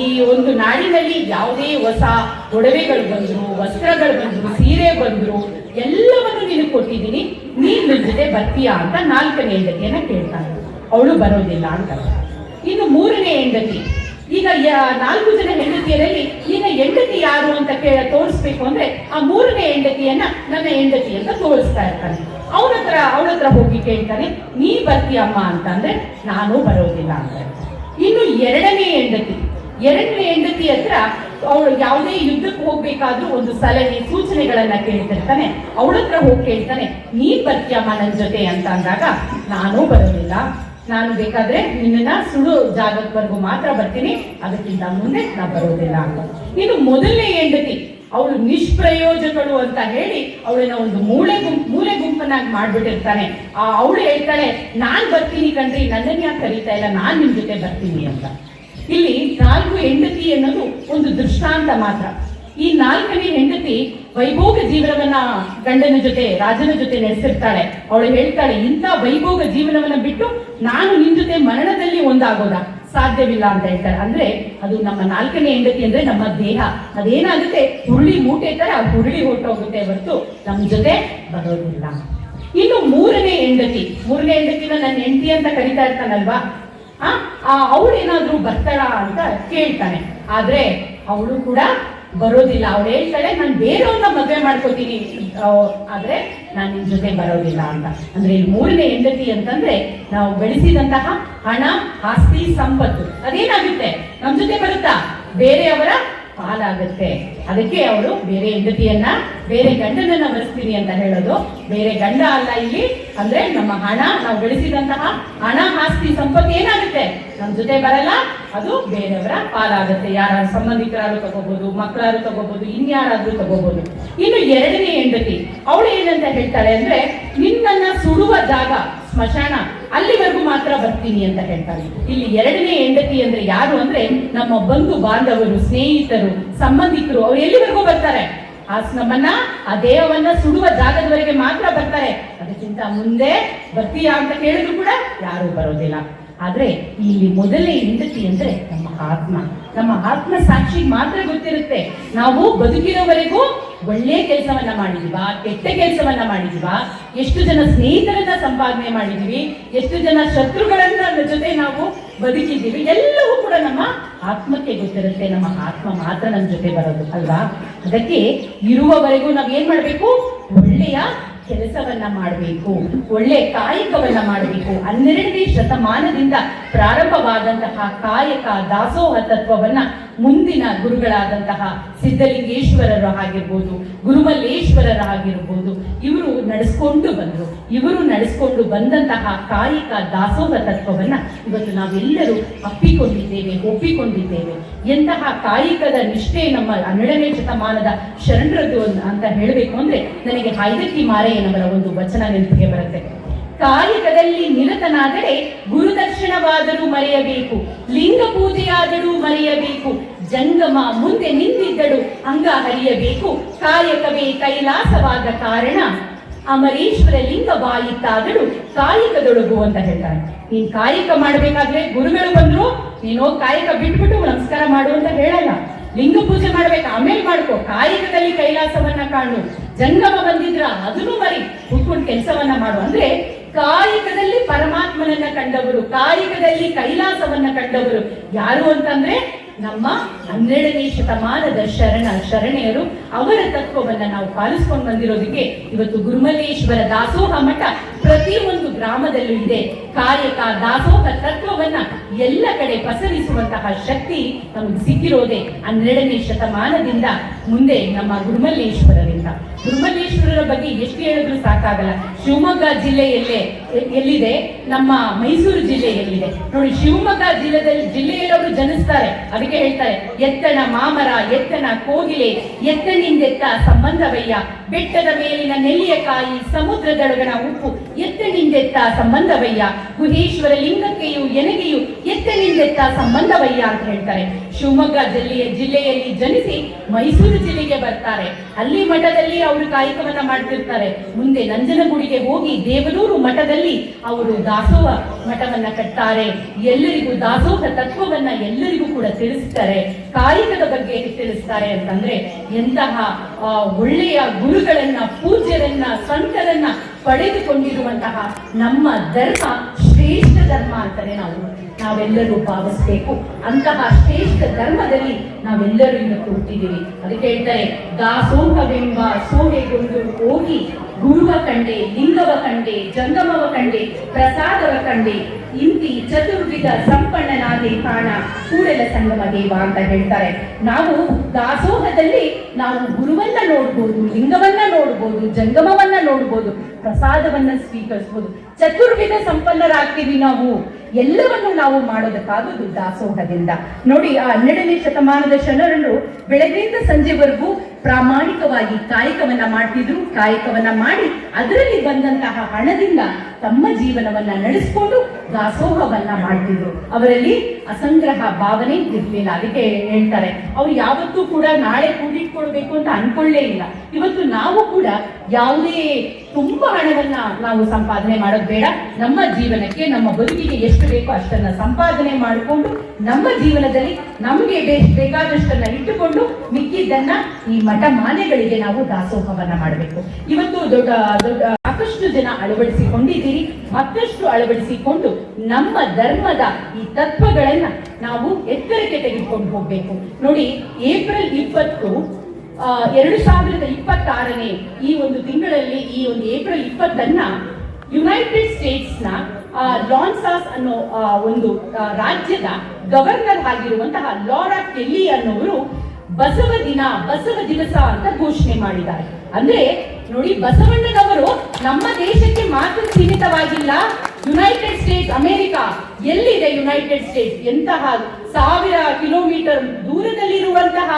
ಈ ಒಂದು ನಾಡಿನಲ್ಲಿ ಯಾವುದೇ ಹೊಸ ಒಡವೆಗಳು ಬಂದ್ರು, ವಸ್ತ್ರಗಳು ಬಂದ್ರು, ಸೀರೆ ಬಂದ್ರು, ಎಲ್ಲವನ್ನು ನೀನು ಕೊಟ್ಟಿದ್ದೀನಿ, ನೀನ್ ನನ್ನ ಜೊತೆ ಬರ್ತೀಯಾ ಅಂತ 4ನೇ ಹೆಂಡತಿಯನ್ನ ಕೇಳ್ತಾನೆ. ಅವಳು ಬರೋದಿಲ್ಲ ಅಂತ. ಇನ್ನು 3ನೇ ಹೆಂಡತಿ, ಈಗ 4 ಜನ ಹೆಂಡತಿಯರಲ್ಲಿ ಈಗ ಹೆಂಡತಿ ಯಾರು ಅಂತ ತೋರಿಸ್ಬೇಕು ಅಂದ್ರೆ ಆ 3ನೇ ಹೆಂಡತಿಯನ್ನ ನನ್ನ ಹೆಂಡತಿ ಅಂತ ತೋರಿಸ್ತಾ ಇರ್ತಾನೆ. ಅವಳ ಹತ್ರ ಹೋಗಿ ಕೇಳ್ತಾನೆ, ನೀ ಬರ್ತೀಯಮ್ಮ ಅಂತ ಅಂದ್ರೆ ನಾನು ಬರೋದಿಲ್ಲ ಅಂತ. ಇನ್ನು 2ನೇ ಹೆಂಡತಿ ಹತ್ರ ಅವಳು ಯಾವುದೇ ಯುದ್ಧಕ್ಕೆ ಹೋಗ್ಬೇಕಾದ್ರೂ ಒಂದು ಸಲಹೆ ಸೂಚನೆಗಳನ್ನ ಕೇಳ್ತಿರ್ತಾನೆ. ಅವಳ ಹತ್ರ ಹೋಗಿ ಕೇಳ್ತಾನೆ, ನೀನ್ ಬರ್ತೀಯಮ್ಮ ನನ್ನ ಜೊತೆ ಅಂತ ಅಂದಾಗ ನಾನು ಬರೋದಿಲ್ಲ, ನಾನು ಬೇಕಾದ್ರೆ ನಿನ್ನ ಸುಡು ಜಾಗದವರೆಗೂ ಮಾತ್ರ ಬರ್ತೀನಿ, ಅದಕ್ಕಿಂತ ಮುಂದೆ ನಾ ಬರೋದಿಲ್ಲ ಅಂತ. ಇನ್ನು 1ನೇ ಹೆಂಡತಿ, ಅವಳು ನಿಷ್ಪ್ರಯೋಜಕಳು ಅಂತ ಹೇಳಿ ಅವಳನ್ನ ಒಂದು ಮೂಲೆ ಗುಂಪನ್ನಾಗಿ ಮಾಡ್ಬಿಟ್ಟಿರ್ತಾನೆ. ಅವಳು ಹೇಳ್ತಾಳೆ, ನಾನ್ ಬರ್ತೀನಿ ಕಣ್ರಿ, ನನ್ನನ್ನ ಯಾಕೆ ಕರೀತಾ ಇಲ್ಲ, ನಾನ್ ನಿಮ್ ಜೊತೆ ಬರ್ತೀನಿ ಅಂತ. ಇಲ್ಲಿ 4 ಹೆಂಡತಿ ಅನ್ನೋದು ಒಂದು ದೃಷ್ಟಾಂತ ಮಾತ್ರ. ಈ 4ನೇ ಹೆಂಡತಿ ವೈಭೋಗ ಜೀವನವನ್ನ ಗಂಡನ ಜೊತೆ, ರಾಜನ ಜೊತೆ ನಡೆಸಿರ್ತಾಳೆ. ಅವಳು ಹೇಳ್ತಾಳೆ, ಇಂಥ ವೈಭೋಗ ಜೀವನವನ್ನ ಬಿಟ್ಟು ನಾನು ನಿನ್ ಜೊತೆ ಮರಣದಲ್ಲಿ ಒಂದಾಗೋದ ಸಾಧ್ಯವಿಲ್ಲ ಅಂತ ಹೇಳ್ತಾಳೆ. ಅಂದ್ರೆ ಅದು ನಮ್ಮ 4ನೇ ಹೆಂಡತಿ ಅಂದ್ರೆ ನಮ್ಮ ದೇಹ, ಅದೇನಾಗುತ್ತೆ ಹುರುಳಿ ಮೂಟೆ ತರ ಹುರುಳಿ ಹೊರಟೋಗುತ್ತೆ ಹೊರತು ನಮ್ಮ ಜೊತೆ ಬರೋದಿಲ್ಲ. ಇನ್ನು 3ನೇ ಹೆಂಡತಿನ ನನ್ನ ಹೆಂಡತಿ ಅಂತ ಕರಿತಾ ಇರ್ತಾನಲ್ವಾ, ಅವಳು ಏನಾದ್ರೂ ಬರ್ತಾಳ ಅಂತ ಕೇಳ್ತಾನೆ. ಆದ್ರೆ ಅವಳು ಕೂಡ ಬರೋದಿಲ್ಲ. ಅವಳು ಹೇಳ್ತಾಳೆ, ನಾನು ಬೇರೆಯವ್ರನ್ನ ಮದುವೆ ಮಾಡ್ಕೋತೀನಿ, ಆದ್ರೆ ನಾನು ನಿನ್ ಜೊತೆ ಬರೋದಿಲ್ಲ ಅಂತ. ಅಂದ್ರೆ ಇಲ್ಲಿ 3ನೇ ಹೆಂಡತಿ ಅಂತಂದ್ರೆ ನಾವು ಬೆಳೆಸಿದಂತಹ ಹಣ, ಆಸ್ತಿ, ಸಂಪತ್ತು ಅದೇನಾಗುತ್ತೆ ನಮ್ ಜೊತೆ ಬರುತ್ತಾ, ಬೇರೆಯವರ ಪಾಲಾಗುತ್ತೆ. ಅದಕ್ಕೆ ಅವಳು ಬೇರೆ ಹೆಂಡತಿಯನ್ನ, ಬೇರೆ ಗಂಡನನ್ನ ಬರ್ಸ್ತೀನಿ ಅಂತ ಹೇಳೋದು. ಬೇರೆ ಗಂಡ ಅಲ್ಲ ಇಲ್ಲಿ, ಅಂದ್ರೆ ನಮ್ಮ ಹಣ, ನಾವು ಗಳಿಸಿದಂತಹ ಹಣ, ಆಸ್ತಿ, ಸಂಪತ್ತು ಏನಾಗುತ್ತೆ ನಮ್ ಜೊತೆ ಬರಲ್ಲ, ಅದು ಬೇರೆಯವರ ಪಾಲಾಗುತ್ತೆ. ಯಾರ ಸಂಬಂಧಿಕರಾದ್ರೂ ತಗೋಬಹುದು, ಮಕ್ಕಳಾದ್ರೂ ತಗೋಬಹುದು, ಇನ್ಯಾರಾದ್ರೂ ತಗೋಬಹುದು. ಇನ್ನು 2ನೇ ಹೆಂಡತಿ, ಅವಳು ಏನಂತ ಹೇಳ್ತಾಳೆ ಅಂದ್ರೆ, ನಿನ್ನನ್ನ ಸುಡುವ ಜಾಗ ಸ್ಮಶಾನ, ಅಲ್ಲಿವರೆಗೂ ಮಾತ್ರ ಬರ್ತೀನಿ ಅಂತ ಹೇಳ್ತಾಳೆ. ಇಲ್ಲಿ 2ನೇ ಹೆಂಡತಿ ಅಂದ್ರೆ ಯಾರು ಅಂದ್ರೆ ನಮ್ಮ ಬಂಧು ಬಾಂಧವರು, ಸ್ನೇಹಿತರು, ಸಂಬಂಧಿಕರು. ಅವ್ರು ಎಲ್ಲಿವರೆಗೂ ಬರ್ತಾರೆ, ನಮ್ಮನ್ನ ಆ ದೇಹವನ್ನ ಸುಡುವ ಜಾಗದವರೆಗೆ ಮಾತ್ರ ಬರ್ತಾರೆ. ಅದಕ್ಕಿಂತ ಮುಂದೆ ಬರ್ತೀಯಾ ಅಂತ ಕೇಳಿದ್ರು ಕೂಡ ಯಾರು ಬರೋದಿಲ್ಲ. ಆದ್ರೆ ಇಲ್ಲಿ 1ನೇ ಹೆಂಡತಿ ಅಂದ್ರೆ ನಮ್ಮ ಆತ್ಮ ಸಾಕ್ಷಿ ಮಾತ್ರ ಗೊತ್ತಿರುತ್ತೆ. ನಾವು ಬದುಕಿರೋವರೆಗೂ ಒಳ್ಳೆ ಕೆಲಸವನ್ನ ಮಾಡಿದೀವಾ, ಕೆಟ್ಟ ಕೆಲಸವನ್ನ ಮಾಡಿದೀವಾ, ಎಷ್ಟು ಜನ ಸ್ನೇಹಿತರನ್ನ ಸಂಪಾದನೆ ಮಾಡಿದೀವಿ, ಎಷ್ಟು ಜನ ಶತ್ರುಗಳನ್ನ ಜೊತೆ ನಾವು ಬದುಕಿದ್ದೀವಿ, ಎಲ್ಲವೂ ಕೂಡ ನಮ್ಮ ಆತ್ಮಕ್ಕೆ ಗೊತ್ತಿರುತ್ತೆ. ನಮ್ಮ ಆತ್ಮ ಮಾತ್ರ ನಮ್ಮ ಜೊತೆ ಬರೋದು ಅಲ್ವಾ. ಅದಕ್ಕೆ ಇರುವವರೆಗೂ ನಾವ್ ಏನ್ ಮಾಡ್ಬೇಕು, ಒಳ್ಳೆಯ ಕೆಲಸವನ್ನ ಮಾಡಬೇಕು, ಒಳ್ಳೆ ಕಾಯಕವನ್ನ ಮಾಡಬೇಕು. 12ನೇ ಶತಮಾನದಿಂದ ಪ್ರಾರಂಭವಾದಂತಹ ಕಾಯಕ ದಾಸೋಹ ತತ್ವವನ್ನ ಮುಂದಿನ ಗುರುಗಳಾದಂತಹ ಸಿದ್ಧಲಿಂಗೇಶ್ವರರು ಆಗಿರ್ಬೋದು, ಗುರುಮಲ್ಲೇಶ್ವರರ ಆಗಿರ್ಬೋದು, ಇವರು ನಡೆಸ್ಕೊಂಡು ಬಂದಂತಹ ಕಾಯಕ ದಾಸೋಹ ತತ್ವವನ್ನ ಇವತ್ತು ನಾವೆಲ್ಲರೂ ಒಪ್ಪಿಕೊಂಡಿದ್ದೇವೆ. ಎಂತಹ ಕಾಯಕದ ನಿಷ್ಠೆ ನಮ್ಮ 12ನೇ ಶತಮಾನದ ಶರಣರದ್ದು ಅಂತ ಹೇಳಬೇಕು ಅಂದ್ರೆ ನನಗೆ ಹೈದಕ್ಕಿ ಮಾರಯ್ಯನವರ ಒಂದು ವಚನ ನೆನಪಿಗೆ ಬರುತ್ತೆ. ಕಾಯಕದಲ್ಲಿ ನಿರತನಾದರೆ ಗುರುದರ್ಶನವಾದರೂ ಮರೆಯಬೇಕು, ಲಿಂಗ ಪೂಜೆಯಾದರೂ ಮರೆಯಬೇಕು, ಜಂಗಮ ಮುಂದೆ ನಿಂತಿದ್ದಳು ಅಂಗ ಹರಿಯಬೇಕು, ಕಾಯಕವೇ ಕೈಲಾಸವಾದ ಕಾರಣ ಅಮರೇಶ್ವರ ಲಿಂಗ ಬಾಯಿತ್ತಾದಳು ಕಾಯಕದೊಳಗು ಅಂತ ಹೇಳ್ತಾರೆ. ನೀನ್ ಕಾಯಕ ಮಾಡ್ಬೇಕಾದ್ರೆ ಗುರುಗಳು ಬಂದ್ರು ನೀನು ಕಾಯಕ ಬಿಟ್ಬಿಟ್ಟು ನಮಸ್ಕಾರ ಮಾಡು ಅಂತ ಹೇಳಲ್ಲ. ಲಿಂಗ ಪೂಜೆ ಮಾಡ್ಬೇಕು, ಆಮೇಲೆ ಮಾಡ್ಕೋ, ಕಾಯಕದಲ್ಲಿ ಕೈಲಾಸವನ್ನ ಕಾಣು. ಜಂಗಮ ಬಂದಿದ್ರ ಅದನ್ನು ಮರಿ ಕೂತ್ಕೊಂಡು ಕೆಲಸವನ್ನ ಮಾಡು. ಅಂದ್ರೆ ಕಾಯಕದಲ್ಲಿ ಪರಮಾತ್ಮನನ್ನ ಕಂಡವರು, ಕಾಯಕದಲ್ಲಿ ಕೈಲಾಸವನ್ನ ಕಂಡವರು ಯಾರು ಅಂತಂದ್ರೆ ನಮ್ಮ 12ನೇ ಶತಮಾನದ ಶರಣೆಯರು. ಅವರ ತತ್ವವನ್ನ ನಾವು ಪಾಲಿಸ್ಕೊಂಡು ಬಂದಿರೋದಕ್ಕೆ ಇವತ್ತು ಗುರುಮಲ್ಲೇಶ್ವರ ದಾಸೋಹ ಮಠ ಪ್ರತಿಯೊಂದು ಗ್ರಾಮದಲ್ಲೂ ಇದೆ. ಕಾಯಕ ದಾಸೋಹ ತತ್ವವನ್ನ ಎಲ್ಲ ಕಡೆ ಪಸರಿಸುವಂತಹ ಶಕ್ತಿ ನಮಗೆ ಸಿಕ್ಕಿರೋದೆ 12ನೇ ಶತಮಾನದಿಂದ ಮುಂದೆ ನಮ್ಮ ಗುರುಮಲ್ಲೇಶ್ವರರಿಂದ. ಗುರುಮಲ್ಲೇಶ್ವರರ ಬಗ್ಗೆ ಎಷ್ಟು ಹೇಳಿದ್ರು ಸಾಕಾಗಲ್ಲ. ಶಿವಮೊಗ್ಗ ಜಿಲ್ಲೆಯಲ್ಲೇ ಎಲ್ಲಿದೆ, ನಮ್ಮ ಮೈಸೂರು ಜಿಲ್ಲೆ ಎಲ್ಲಿದೆ ನೋಡಿ. ಶಿವಮೊಗ್ಗ ಜಿಲ್ಲೆಯಲ್ಲಿ ಅವರು ಜನಿಸ್ತಾರೆ. ಅದಕ್ಕೆ ಹೇಳ್ತಾರೆ ಎತ್ತನ ಮಾಮರ ಎತ್ತನ ಕೋಗಿಲೆ ಎತ್ತನಿಂದೆತ್ತ ಸಂಬಂಧವಯ್ಯ, ಬೆಟ್ಟದ ಮೇಲಿನ ನೆಲ್ಲಿಯ ಕಾಯಿ ಸಮುದ್ರದೊಳಗಣ ಉಪ್ಪು ಎತ್ತನಿಂದೆತ್ತ ಸಂಬಂಧವಯ್ಯ, ಗುಹೇಶ್ವರ ಲಿಂಗಕ್ಕೆಯು ಎನಗೆಯು ಎತ್ತನಿಂದೆತ್ತ ಸಂಬಂಧವಯ್ಯ ಅಂತ ಹೇಳ್ತಾರೆ. ಶಿವಮೊಗ್ಗ ಜಿಲ್ಲೆಯಲ್ಲಿ ಜನಿಸಿ ಮೈಸೂರು ಜಿಲ್ಲೆಗೆ ಬರ್ತಾರೆ. ಅಲ್ಲಿ ಮಠದಲ್ಲಿ ಅವರು ಕಾಯಕವನ್ನ ಮಾಡ್ತಿರ್ತಾರೆ. ಮುಂದೆ ನಂಜನಗೂಡಿಗೆ ಹೋಗಿ ದೇವನೂರು ಮಠದಲ್ಲಿ ಅವರು ದಾಸೋಹ ಮಠವನ್ನ ಕಟ್ತಾರೆ. ಎಲ್ಲರಿಗೂ ದಾಸೋಹ ತತ್ವವನ್ನ ಎಲ್ಲರಿಗೂ ಕೂಡ ತಿಳಿಸ್ತಾರೆ. ಕಾಯಕದ ಬಗ್ಗೆ ತಿಳಿಸ್ತಾರೆ ಅಂತಂದ್ರೆ ಎಂತಹ ಒಳ್ಳೆಯ ಗುರುಗಳನ್ನ, ಪೂಜ್ಯರನ್ನ, ಸಂತರನ್ನ ಪಡೆದುಕೊಂಡಿರುವಂತಹ ನಮ್ಮ ಧರ್ಮ ಶ್ರೇಷ್ಠ ಧರ್ಮ ಅಂತಾನೆ ನಾವೆಲ್ಲರೂ ಭಾವಿಸಬೇಕು. ಅಂತಹ ಶ್ರೇಷ್ಠ ಧರ್ಮದಲ್ಲಿ ನಾವೆಲ್ಲರೂ ಇವತ್ತು ಹುಟ್ಟಿದ್ದೀವಿ. ಅದಕ್ಕೆ ಹೇಳ್ತಾರೆ ದಾಸೋಹವೆಂಬ ಸೋಹೆಗೊಂಡು ಹೋಗಿ ಗುರುವ ಕಂಡೆ, ಲಿಂಗವ ಕಂಡೆ, ಜಂಗಮವ ಕಂಡೆ, ಪ್ರಸಾದವ ಕಂಡೆ, ಇಂತಿ ಚತುರ್ವಿಧ ಸಂಪನ್ನನಾಗಿ ಕಾಣ ಕೂಡಲ ಸಂಗಮ ದೇವ ಅಂತ ಹೇಳ್ತಾರೆ. ನಾವು ದಾಸೋಹದಲ್ಲಿ ನಾವು ಗುರುವನ್ನ ನೋಡ್ಬೋದು, ಲಿಂಗವನ್ನ ನೋಡ್ಬೋದು, ಜಂಗಮವನ್ನ ನೋಡ್ಬೋದು, ಪ್ರಸಾದವನ್ನ ಸ್ವೀಕರಿಸಬಹುದು. ಚತುರ್ವಿಧ ಸಂಪನ್ನರಾಗ್ತೀವಿ ನಾವು. ಎಲ್ಲವನ್ನು ನಾವು ಮಾಡೋದಕ್ಕಾಗೋದು ದಾಸೋಹದಿಂದ. ನೋಡಿ, ಆ 12ನೇ ಶತಮಾನದ ಶರಣರು ಬೆಳಗ್ಗೆಯಿಂದ ಸಂಜೆವರೆಗೂ ಪ್ರಾಮಾಣಿಕವಾಗಿ ಕಾಯಕವನ್ನ ಮಾಡ್ತಿದ್ರು. ಕಾಯಕವನ್ನ ಮಾಡಿ ಅದರಲ್ಲಿ ಬಂದಂತಹ ಹಣದಿಂದ ತಮ್ಮ ಜೀವನವನ್ನ ನಡೆಸಿಕೊಂಡು ದಾಸೋಹವನ್ನ ಮಾಡ್ತಿದ್ರು. ಅವರಲ್ಲಿ ಅಸಂಗ್ರಹ ಭಾವನೆ ಇರ್ಲಿಲ್ಲ. ಅದಕ್ಕೆ ಹೇಳ್ತಾರೆ ಅವ್ರು ಯಾವತ್ತೂ ಕೂಡ ನಾಳೆ ಕೂಡಿಟ್ಕೊಳ್ಬೇಕು ಅಂತ ಅನ್ಕೊಳ್ಳೇ ಇಲ್ಲ. ಇವತ್ತು ನಾವು ಕೂಡ ಯಾವುದೇ ತುಂಬಾ ಹಣವನ್ನ ನಾವು ಸಂಪಾದನೆ ಮಾಡೋದು ಬೇಡ. ನಮ್ಮ ಜೀವನಕ್ಕೆ, ನಮ್ಮ ಬದುಕಿಗೆ ಎಷ್ಟು ಬೇಕೋ ಅಷ್ಟನ್ನ ಸಂಪಾದನೆ ಮಾಡಿಕೊಂಡು ನಮ್ಮ ಜೀವನದಲ್ಲಿ ನಮಗೆ ಬೇಕಾದಷ್ಟನ್ನ ಇಟ್ಟುಕೊಂಡು ಮಿಕ್ಕಿದ್ದನ್ನ ಈ ಮಠ ಮಾನೆಗಳಿಗೆ ನಾವು ದಾಸೋಹವನ್ನ ಮಾಡಬೇಕು. ಇವತ್ತು ದೊಡ್ಡ ಸಾಕಷ್ಟು ಜನ ಅಳವಡಿಸಿಕೊಂಡಿದ್ದೀರಿ. ಮತ್ತಷ್ಟು ಅಳವಡಿಸಿಕೊಂಡು ನಮ್ಮ ಧರ್ಮದ ಈ ತತ್ವಗಳನ್ನ ನಾವು ಎತ್ತರಕ್ಕೆ ತೆಗೆದುಕೊಂಡು ಹೋಗ್ಬೇಕು. ನೋಡಿ, ಏಪ್ರಿಲ್ 20 2026 ಈ ಒಂದು ತಿಂಗಳಲ್ಲಿ, ಈ ಒಂದು ಏಪ್ರಿಲ್ 20 ಯುನೈಟೆಡ್ ಸ್ಟೇಟ್ಸ್ ನ ಲಾನ್ಸಾಸ್ ಅನ್ನೋ ಒಂದು ರಾಜ್ಯದ ಗವರ್ನರ್ ಆಗಿರುವಂತಹ ಲಾರಾ ಕೆಲ್ಲಿ ಅನ್ನೋರು ಬಸವ ದಿವಸ ಅಂತ ಘೋಷಣೆ ಮಾಡಿದ್ದಾರೆ. ಅಂದ್ರೆ ನೋಡಿ, ಬಸವಣ್ಣನವರು ನಮ್ಮ ದೇಶಕ್ಕೆ ಮಾತ್ರ ಸೀಮಿತವಾಗಿಲ್ಲ. ಯುನೈಟೆಡ್ ಸ್ಟೇಟ್ಸ್, ಅಮೆರಿಕ ಎಲ್ಲಿದೆ ಯುನೈಟೆಡ್ ಸ್ಟೇಟ್ಸ್, ಎಂತಹ 1000 ಕಿಲೋಮೀಟರ್ ದೂರದಲ್ಲಿರುವಂತಹ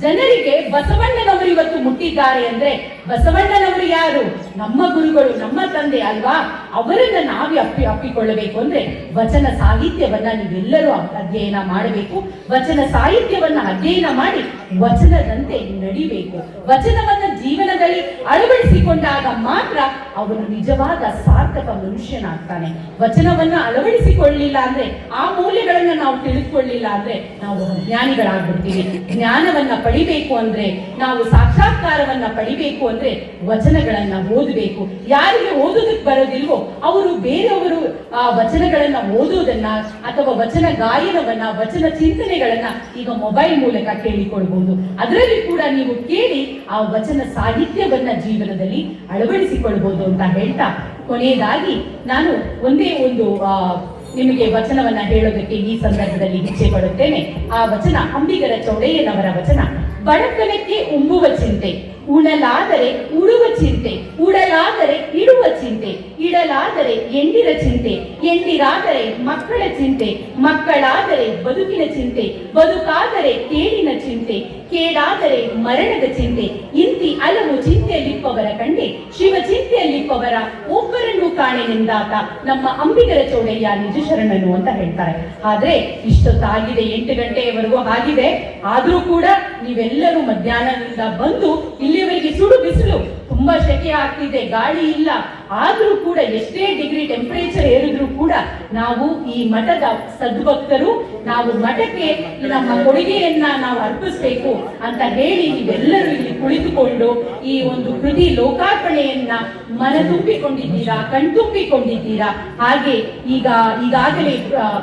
ಜನರಿಗೆ ಬಸವಣ್ಣನವರು ಇವತ್ತು ಮುಟ್ಟಿದ್ದಾರೆ. ಅಂದ್ರೆ ಬಸವಣ್ಣನವರು ಯಾರು? ನಮ್ಮ ಗುರುಗಳು, ನಮ್ಮ ತಂದೆ ಅಲ್ವಾ? ಅವರನ್ನ ನಾವೇ ಅಪ್ಪಿಕೊಳ್ಳಬೇಕು. ಅಂದ್ರೆ ವಚನ ಸಾಹಿತ್ಯವನ್ನ ನೀವೆಲ್ಲರೂ ಅಧ್ಯಯನ ಮಾಡಬೇಕು. ವಚನ ಸಾಹಿತ್ಯವನ್ನ ಅಧ್ಯಯನ ಮಾಡಿ ವಚನದಂತೆ ನಡಿಬೇಕು. ವಚನವನ್ನ ಜೀವನದಲ್ಲಿ ಅಳವಡಿಸಿಕೊಂಡಾಗ ಮಾತ್ರ ಅವನು ನಿಜವಾದ ಸಾರ್ಥಕ ಮನುಷ್ಯನಾಗ್ತಾನೆ. ವಚನವನ್ನ ಅಳವಡಿಸಿಕೊಳ್ಳಿಲ್ಲ ಅಂದ್ರೆ, ಆ ಮೌಲ್ಯಗಳನ್ನ ನಾವು ತಿಳಿದುಕೊಳ್ಳಿಲ್ಲ ಅಂದ್ರೆ ನಾವು ಜ್ಞಾನಿಗಳಾಗ್ಬಿಡ್ತೀವಿ. ಜ್ಞಾನವನ್ನ ಪಡಿಬೇಕು ಅಂದ್ರೆ, ನಾವು ಸಾಕ್ಷಾತ್ಕಾರವನ್ನ ಪಡಿಬೇಕು ಅಂದ್ರೆ ವಚನಗಳನ್ನ ಓದಬೇಕು. ಯಾರಿಗೆ ಓದೋದಕ್ಕೆ ಬರೋದಿಲ್ವೋ ಅವರು ಬೇರೆಯವರು ಆ ವಚನಗಳನ್ನ ಓದೋದನ್ನ ಅಥವಾ ವಚನ ಗಾಯನವನ್ನ, ವಚನ ಚಿಂತನೆಗಳನ್ನ ಈಗ ಮೊಬೈಲ್ ಮೂಲಕ ಕೇಳಿಕೊಳ್ಬಹುದು. ಅದರಲ್ಲಿ ಕೂಡ ನೀವು ಕೇಳಿ ಆ ವಚನ ಸಾಹಿತ್ಯವನ್ನ ಜೀವನದಲ್ಲಿ ಅಳವಡಿಸಿಕೊಳ್ಬಹುದು ಅಂತ ಹೇಳ್ತಾ, ಕೊನೆಯದಾಗಿ ನಾನು ಒಂದೇ ಒಂದು ನಿಮಗೆ ವಚನವನ್ನ ಹೇಳೋದಕ್ಕೆ ಈ ಸಂದರ್ಭದಲ್ಲಿ ಇಚ್ಛೆ ಪಡುತ್ತೇನೆ. ಆ ವಚನ ಅಂಬಿಗರ ಚೌಡಯ್ಯನವರ ವಚನ. ಬಡತನಕ್ಕೆ ಉಂಬುವ ಚಿಂತೆ, ಉಣಲಾದರೆ ಉಡುವ ಚಿಂತೆ, ಉಡಲಾದರೆ ಇಡುವ ಚಿಂತೆ, ಇಡಲಾದರೆ ಎಂಡಿರ ಚಿಂತೆ, ಎಂಡಿರಾದರೆ ಮಕ್ಕಳ ಚಿಂತೆ, ಮಕ್ಕಳಾದರೆ ಬದುಕಿನ ಚಿಂತೆ, ಬದುಕಾದರೆ ಕೇಡಿನ ಚಿಂತೆ, ಕೇಡಾದರೆ ಮರಣದ ಚಿಂತೆ, ಇಂತಿ ಹಲವು ಚಿಂತೆಯಲ್ಲಿಪ್ಪವರ ಕಂಡೆ ಶಿವ ಚಿಂತೆಯಲ್ಲಿಪ್ಪವರ ಒಬ್ಬರನ್ನು ಕಾಣೆನೆಂದಾತ ನಮ್ಮ ಅಂಬಿಗರ ಚೌಡಯ್ಯ ನಿಜ ಶರಣನು ಅಂತ ಹೇಳ್ತಾರೆ. ಆದ್ರೆ ಇಷ್ಟೊತ್ತಾಗಿದೆ, 8 ಗಂಟೆಯವರೆಗೂ ಆಗಿದೆ. ಆದ್ರೂ ಕೂಡ ನೀವೆಲ್ಲರೂ ಮಧ್ಯಾಹ್ನದಿಂದ ಬಂದು ಇಲ್ಲಿವರೆಗೆ ಸುಡು ಬಿಸಿಲು, ತುಂಬಾ ಸೆಕೆ ಆಗ್ತಿದೆ, ಗಾಳಿ ಇಲ್ಲ. ಆದ್ರೂ ಕೂಡ ಎಷ್ಟೇ ಡಿಗ್ರಿ ಟೆಂಪರೇಚರ್ ಏರಿದ್ರು ಕೂಡ ನಾವು ಈ ಮಠದ ಸದ್ಭಕ್ತರು, ನಾವು ಮಠಕ್ಕೆ ನಮ್ಮ ಕೊಡುಗೆಯನ್ನ ನಾವು ಅರ್ಪಿಸಬೇಕು ಅಂತ ಹೇಳಿ ನೀವೆಲ್ಲರೂ ಇಲ್ಲಿ ಕುಳಿತುಕೊಂಡು ಈ ಒಂದು ಕೃತಿ ಲೋಕಾರ್ಪಣೆಯನ್ನ ಮನತುಂಬಿಕೊಂಡಿದ್ದೀರಾ, ಕಣ್ತುಂಬಿಕೊಂಡಿದ್ದೀರಾ. ಹಾಗೆ ಈಗಾಗಲೇ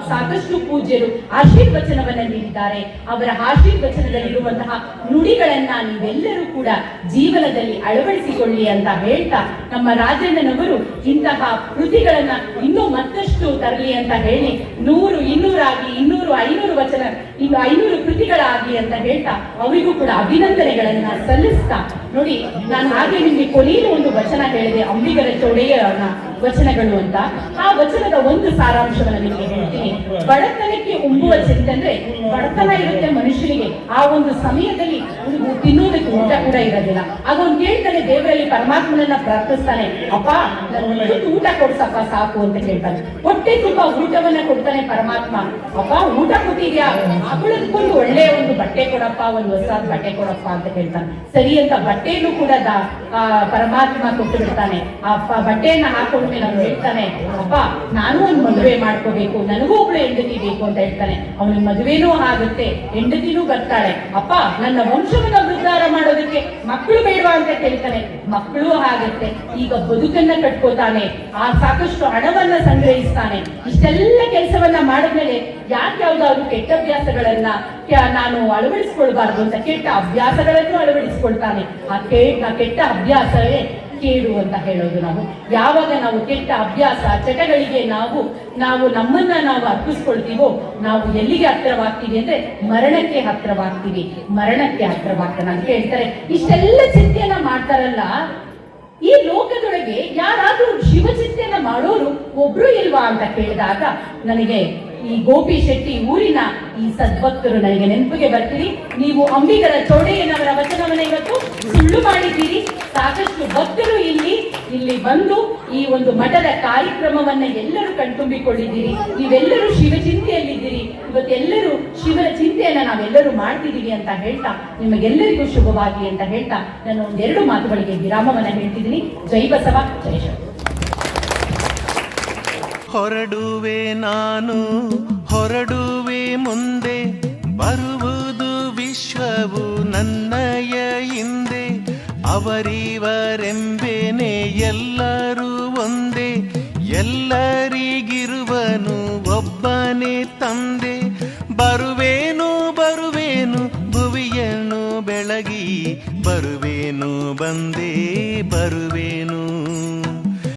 ಸಾಕಷ್ಟು ಪೂಜ್ಯರು ಆಶೀರ್ವಚನವನ್ನ ನೀಡಿದ್ದಾರೆ. ಅವರ ಆಶೀರ್ವಚನದಲ್ಲಿರುವಂತಹ ನುಡಿಗಳನ್ನ ನೀವೆಲ್ಲರೂ ಕೂಡ ಜೀವನದಲ್ಲಿ ಅಳವಡಿಸಿಕೊಳ್ಳಿ ಅಂತ ಹೇಳ್ತಾ, ನಮ್ಮ ರಾಜಣ್ಣನವರು ಇಂತಹ ಕೃತಿಗಳನ್ನ ಇನ್ನೂ ಮತ್ತಷ್ಟು ತರಲಿ ಅಂತ ಹೇಳಿ 100, 200 ಆಗಿ 200, 500 ವಚನ, ಇನ್ನು 500 ಕೃತಿಗಳಾಗಲಿ ಅಂತ ಹೇಳ್ತಾ ಅವರಿಗೂ ಕೂಡ ಅಭಿನಂದನೆಗಳನ್ನ ಸಲ್ಲಿಸ್ತಾ, ನೋಡಿ ನಾನು ಹಾಗೆ ನಿಮಗೆ ಕೊನೆಯ ಒಂದು ವಚನ ಹೇಳಿದೆ, ಅಂಬಿಗರ ಚೌಡಯ್ಯನ ವಚನಗಳು ಅಂತ. ಆ ವಚನದ ಒಂದು ಸಾರಾಂಶವನ್ನು ನಿಮಗೆ ಹೇಳ್ತೀನಿ. ಬಡತನಕ್ಕೆ ಉಂಬುವ ಚಿಂತೆ ಅಂದ್ರೆ, ಬಡತನ ಇರುತ್ತೆ ಮನುಷ್ಯನಿಗೆ, ಆ ಒಂದು ಸಮಯದಲ್ಲಿ ತಿನ್ನೋದಕ್ಕೆ ಊಟ ಕೂಡ ಇರೋದಿಲ್ಲ. ಆಗ ಅವ್ನು ಕೇಳ್ತಾನೆ, ದೇವರಲ್ಲಿ ಪರಮಾತ್ಮನನ್ನ ಪ್ರಾರ್ಥಿಸ್ತಾನೆ, ಅಪ್ಪ ನನ್ನ ಊಟ ಕೊಡ್ಸಪ್ಪ ಸಾಕು ಅಂತ ಕೇಳ್ತಾನೆ. ಹೊಟ್ಟೆ ತುಂಬಾ ಊಟವನ್ನ ಕೊಡ್ತಾನೆ ಪರಮಾತ್ಮ. ಅಪ್ಪ ಊಟ ಕೊಟ್ಟಿದ್ಯಾ, ಮಕ್ಕಳದ್ಕೊಂಡು ಒಳ್ಳೆಯ ಒಂದು ಬಟ್ಟೆ ಕೊಡಪ್ಪ, ಒಂದು ಹೊಸ ಬಟ್ಟೆ ಕೊಡಪ್ಪ ಅಂತ ಕೇಳ್ತಾನೆ. ಸರಿ ಅಂತ ಬಟ್ಟೆಯನ್ನು ಕೂಡ ಪರಮಾತ್ಮ ಕೊಟ್ಟು ಬಿಡ್ತಾನೆ. ಆ ಬಟ್ಟೆಯನ್ನ ಹಾಕೊಂಡು ನಾವು ಹೇಳ್ತಾನೆ, ಅಪ್ಪ ನಾನು ಒಂದು ಮದುವೆ ಮಾಡ್ಕೋಬೇಕು, ನನಗೂ ಒಬ್ಳು ಹೆಂಡತಿ ಬೇಕು ಅಂತ ಹೇಳ್ತಾನೆ. ಅವನಿಗೆ ಮದುವೆನೂ ಆಗುತ್ತೆ, ಹೆಂಡತಿನೂ ಬರ್ತಾಳೆ. ಅಪ್ಪ ನನ್ನ ವಂಶವನ್ನ ಉದ್ಧಾರ ಮಾಡೋದಕ್ಕೆ ಮಕ್ಕಳು ಬೇಡವಾ ಅಂತ ಕೇಳ್ತಾನೆ, ಮಕ್ಕಳು ಆಗುತ್ತೆ. ಈಗ ಬದುಕನ್ನ ಕಟ್ಕೋತಾನೆ, ಆ ಸಾಕಷ್ಟು ಹಣವನ್ನ ಸಂಗ್ರಹಿಸ್ತಾನೆ. ಇಷ್ಟೆಲ್ಲ ಕೆಲಸವನ್ನ ಮಾಡಿದ್ಮೇಲೆ ಯಾಕೆ ಯಾವ್ದಾದ್ರು ಕೆಟ್ಟ ಅಭ್ಯಾಸಗಳನ್ನ ನಾನು ಅಳವಡಿಸ್ಕೊಳ್ಬಾರ್ದು ಅಂತ ಕೆಟ್ಟ ಅಭ್ಯಾಸಗಳನ್ನು ಅಳವಡಿಸ್ಕೊಳ್ತಾನೆ. ಆ ಕೆಟ್ಟ ಅಭ್ಯಾಸವೇ ಕೇಡು ಅಂತ ಹೇಳೋದು. ನಾವು ಯಾವಾಗ ನಾವು ಕೆಟ್ಟ ಅಭ್ಯಾಸ ಚಟಗಳಿಗೆ ನಾವು ನಮ್ಮನ್ನ ನಾವು ಅರ್ಪಿಸ್ಕೊಳ್ತೀವೋ, ನಾವು ಎಲ್ಲಿಗೆ ಹತ್ತಿರವಾಗ್ತೀವಿ ಅಂದ್ರೆ ಮರಣಕ್ಕೆ ಹತ್ತಿರವಾಗ್ತೀವಿ, ಮರಣಕ್ಕೆ ಹತ್ತಿರವಾಗ್ತಾನೆ ಅಂತ ಹೇಳ್ತಾರೆ. ಇಷ್ಟೆಲ್ಲ ಚಿಂತೆಯನ್ನ ಮಾಡ್ತಾರಲ್ಲ, ಈ ಲೋಕದೊಳಗೆ ಯಾರಾದ್ರೂ ಶಿವಚಿಂತೆಯನ್ನ ಮಾಡೋರು ಒಬ್ರು ಇಲ್ವಾ ಅಂತ ಕೇಳಿದಾಗ ನನಗೆ ಈ ಗೋಪಿ ಶೆಟ್ಟಿ ಊರಿನ ಈ ಸದ್ಭಕ್ತರು ನನಗೆ ನೆನಪಿಗೆ ಬರ್ತೀರಿ. ನೀವು ಅಂಬಿಗರ ಚೌಡಯ್ಯನವರ ವಚನವನ್ನ ಇವತ್ತು ಸುಳ್ಳು ಮಾಡಿದ್ದೀರಿ. ಸಾಕಷ್ಟು ಭಕ್ತರು ಇಲ್ಲಿ ಬಂದು ಈ ಒಂದು ಮಠದ ಕಾರ್ಯಕ್ರಮವನ್ನ ಎಲ್ಲರೂ ಕಣ್ತುಂಬಿಕೊಂಡಿದ್ದೀರಿ. ನೀವೆಲ್ಲರೂ ಶಿವಚಿಂತೆಯಲ್ಲಿದ್ದೀರಿ. ಇವತ್ತೆಲ್ಲರೂ ಶಿವನ ಚಿಂತೆಯನ್ನ ನಾವೆಲ್ಲರೂ ಮಾಡ್ತಿದ್ದೀವಿ ಅಂತ ಹೇಳ್ತಾ ನಿಮಗೆಲ್ಲರಿಗೂ ಶುಭವಾಗಿ ಅಂತ ಹೇಳ್ತಾ ನಾನು 2 ಮಾತುಗಳಿಗೆ ವಿರಾಮವನ್ನ ಹೇಳ್ತಿದ್ದೀನಿ. ಜೈ ಬಸವ, ಜೈ ಶಿವ. ಹೊರಡುವೆ ನಾನು, ಹೊರಡುವೆ ಮುಂದೆ, ಬರುವುದು ವಿಶ್ವವು ನನ್ನಯ ಹಿಂದೆ. ಅವರಿವರೆಂಬೇನೆ ಎಲ್ಲರೂ ಒಂದೇ, ಎಲ್ಲರಿಗಿರುವನು ಒಬ್ಬನೇ ತಂದೆ. ಬರುವೇನು ಬರುವೇನು ಭುವಿಯನ್ನು ಬೆಳಗಿ, ಬರುವೇನು ಬಂದೇ ಬರುವೇನು